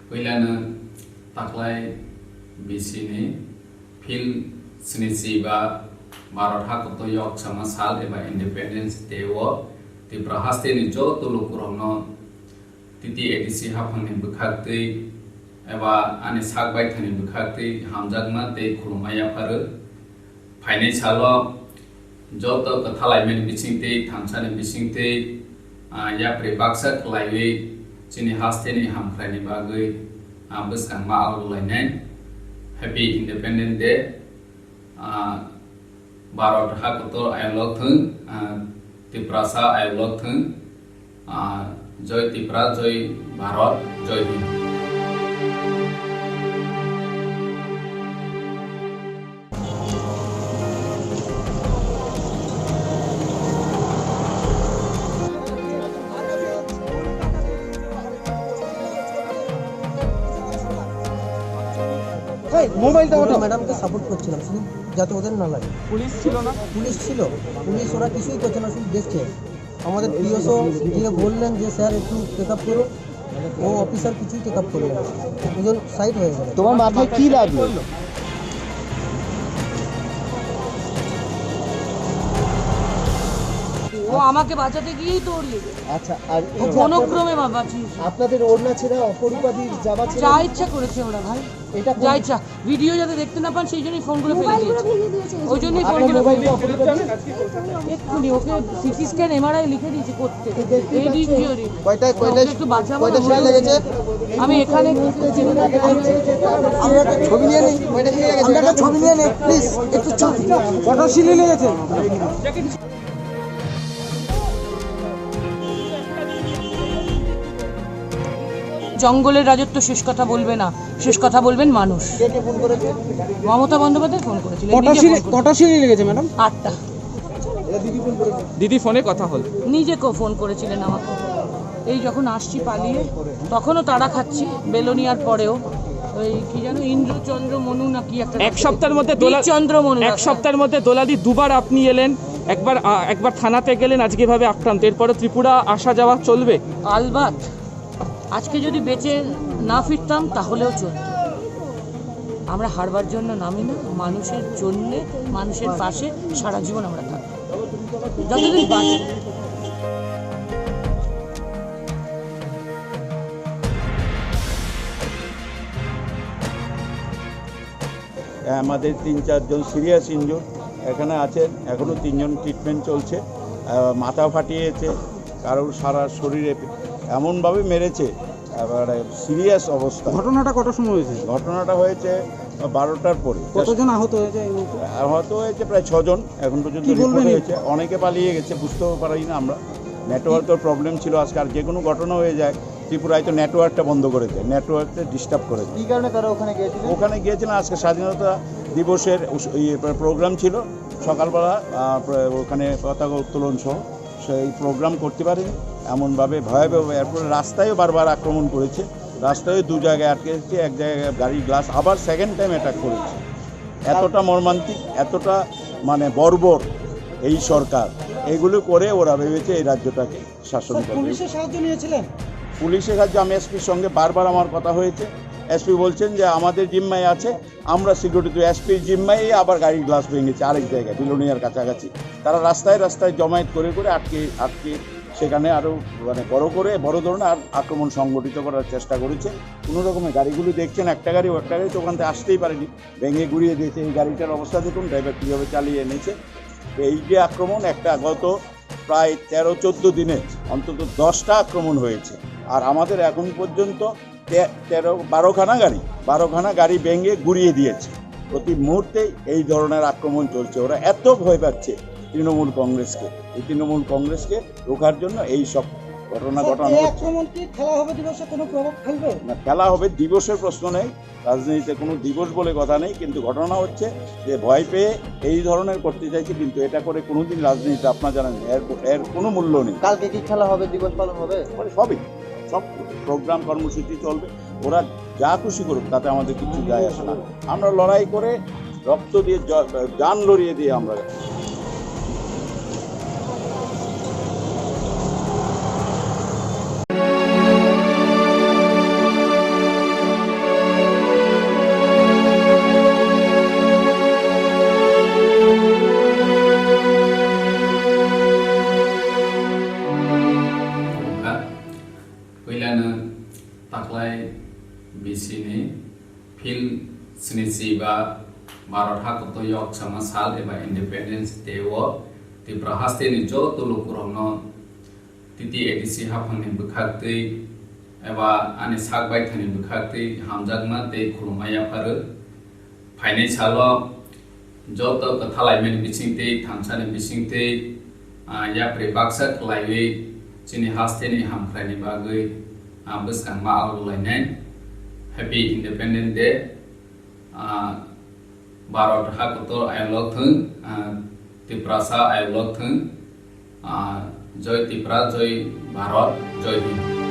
Kuilana taklai bisini fil sinisiba Maratha kotoyok sama sal eba Independence Day wo ti prahaste ni jo tulu kurangno titi edisi hafang ni bukhakti eba ani sakbai thani bukhakti hamjagma te khulumaya paru phainai salo jo to kathalai men bisingte thamsani bisingte ya prebaksa klaiwe chini haste ni hamkhrani bagai buskang ma alulainai Happy Independence Day Barat Hakuto Ayolok Thung Tiprasa Ayolok Thung Joy Tipra Joy Barat Joy Hind মোবাইলটা ওটা ম্যাডামকে support করছিলাম শুধু যাতে ওদের না লাগে। Police ছিল না? পুলিশ ছিল, পুলিশ ওরা কিছুই করছে না, শুধু দেখছে। আমাদের পিএসও গিয়ে বললেন যে স্যার একটু টেক আপ করো, ও অফিসার কিছুই টেক আপ করলেন না, দুজন সাইড হয়ে গেল। তোমার মাথায় কি লাগলো? ও আমাকে বাঁচাতে গিয়েই তো উড়িয়ে গেছে। আচ্ছা, আর কোনক্রমে বাঁচিয়েছে। আপনাদের ওড়না ছেড়ে অপরিপাটির জামা ছেড়ে যা ইচ্ছা করেছে ওরা ভাই, এটা যা ইচ্ছা। ভিডিও যাতে দেখতে না পান সেই জন্যই ফোন করে ফেলে দিয়েছে, ওই জন্যই ফোন করে এক্ষুনি ওকে সিটি স্ক্যান এমআরআই লিখে দিয়েছে করতে। একটু বাঁচাবো লেগেছে। আমি এখানে ছবি নিয়ে নেই, ছবি নিয়ে নেই প্লিজ, একটু ফটো সিলি লেগেছে। জঙ্গলের রাজত্ব শেষ কথা বলবে না, শেষ কথা বলবেন মানুষ। মমতা বন্দ্যোপাধ্যায় ফোন করেছিলেন। কটা সিলি লেগেছে ম্যাডাম? 8টা। দিদি ফোনে কথা হল, নিজে ফোন করেছিলেন আমাকে। এই যখন আসছি পালিয়ে, তখনও তাড়া খাচ্ছি বেলোনিয়ার পরেও। ওই কি জানো ইন্দ্রচন্দ্র মনু না কি একটা, এক সপ্তাহের মধ্যে চন্দ্র মনু, এক সপ্তাহের মধ্যে দোলাদি দুবার আপনি এলেন, একবার থানাতে গেলেন, আজকে ভাবে আক্রান্ত। এরপরে ত্রিপুরা আসা যাওয়া চলবে? আলবাত। আজকে যদি বেঁচে না ফিরতাম তাহলেও চলত। আমরা হারবার জন্য নামি না, মানুষের জন্যে, মানুষের পাশে সারা জীবন আমরা থাকবো যতদিন বাঁচি। আমাদের 3-4 জন সিরিয়াস ইনজুর এখানে আছেন, এখনও 3 জন ট্রিটমেন্ট চলছে। মাথা ফাটিয়েছে, কারোর সারা শরীরে এমনভাবে মেরেছে, এবারে সিরিয়াস অবস্থা। ঘটনাটা কটার সময় হয়েছে? ঘটনাটা হয়েছে 12টার পরে। কতজন আহত হয়েছে? আহত হয়েছে প্রায় 6 জন এখন পর্যন্ত রিপোর্ট হয়েছে। অনেকে পালিয়ে গেছে, বুঝতেও পারি না আমরা। নেটওয়ার্কের প্রবলেম ছিল আজকে। আর যে কোনো ঘটনা হয়ে যায় ত্রিপুরায় তো নেটওয়ার্কটা বন্ধ করেছে, নেটওয়ার্কটা ডিস্টার্ব করেছে। কী কারণে তারা ওখানে গিয়েছিল? ওখানে গিয়েছিলেন আজকে স্বাধীনতা দিবসের প্রোগ্রাম ছিল সকালবেলা, ওখানে পতাকা উত্তোলন সহ সেই প্রোগ্রাম করতে পারেনি, এমনভাবে ভয়াবহ। এরপরে রাস্তায়ও বারবার আক্রমণ করেছে, রাস্তায় 2 জায়গায় আটকেছে, এক জায়গায় গাড়ির গ্লাস, আবার সেকেন্ড টাইম অ্যাটাক করেছে। এতটা মর্মান্তিক, এতটা মানে বর্বর এই সরকার, এইগুলো করে ওরা ভেবেছে এই রাজ্যটাকে শাসন করবে। পুলিশের সাহায্য নিয়েছিলেন? পুলিশের সাহায্য আমি এসপির সঙ্গে বারবার আমার কথা হয়েছে। এসপি বলছেন যে আমাদের জিম্মায় আছে, আমরা সিকিউরিটি। এসপির জিম্মায় আবার গাড়ির গ্লাস ভেঙেছে আরেক জায়গায়, বিলোনিয়ার কাছাকাছি। তারা রাস্তায় রাস্তায় জমায়েত করে করে আটকে সেখানে আরও মানে বড় ধরনের আক্রমণ সংগঠিত করার চেষ্টা করেছে। কোনো রকমের গাড়িগুলো দেখছেন, একটা গাড়ি তো ওখান থেকে আসতেই পারেনি, ভেঙে গুড়িয়ে দিয়েছে। এই গাড়িটার অবস্থা দেখুন, ড্রাইভার কীভাবে চালিয়ে এনেছে। এই যে আক্রমণ, একটা গত প্রায় 13-14 দিনে অন্তত 10টা আক্রমণ হয়েছে। আর আমাদের এখন পর্যন্ত 12খানা গাড়ি ভেঙে গুড়িয়ে দিয়েছে। প্রতি মুহূর্তেই এই ধরনের আক্রমণ চলছে। ওরা এত ভয় পাচ্ছে তৃণমূল কংগ্রেসকে, এই তৃণমূল কংগ্রেসকে রোখার জন্য এই সব ঘটনা ঘটানো হচ্ছে। খেলা হবে দিবসে কোনো প্রভাব ফেলবে না? খেলা হবে দিবসের প্রশ্ন নেই, রাজনীতিতে কোনো দিবস বলে কথা নেই, কিন্তু ঘটনা হচ্ছে যে ভয় পেয়ে এই ধরনের করতে চাইছে। কিন্তু এটা করে কোনোদিন রাজনীতিতে আপনারা জানেন এর কোনো মূল্য নেই। কালকে কি খেলা হবে, দিবস পালন হবে? সবই, সব প্রোগ্রাম কর্মসূচি চলবে। ওরা যা খুশি করুক, তাতে আমাদের কিছু যায় আসে না। আমরা লড়াই করে রক্ত দিয়ে, জান লড়িয়ে দিয়ে আমরা ताख्लाय बिसिनि फिल स्निजिबा भारत हादरयाव sama साल एबा इंडिपेंडेंस डे त्रिपुरा हास्टेनि ज तुलुकुरावनो तिथि एडिसि हाफांनि बुखाक्तै एबा आनि सागबायथानि बुखाक्तै हामजागमा दै खुलुमाया फारो फाइनाय सालो जत कथालायमेन बिसिंतै थामसानि बिसिंतै याप्रे बाक्सा खलायै चिनि हास्टेनि हामफ्रायनि बागै बोसखांमा आलुलायनाय हैप्पी इंडिपेंडेंस डे भारत हादर आयलक थों त्रिपुरा सा आयलक थों जय त्रिपुरा जय भारत जय हिंद।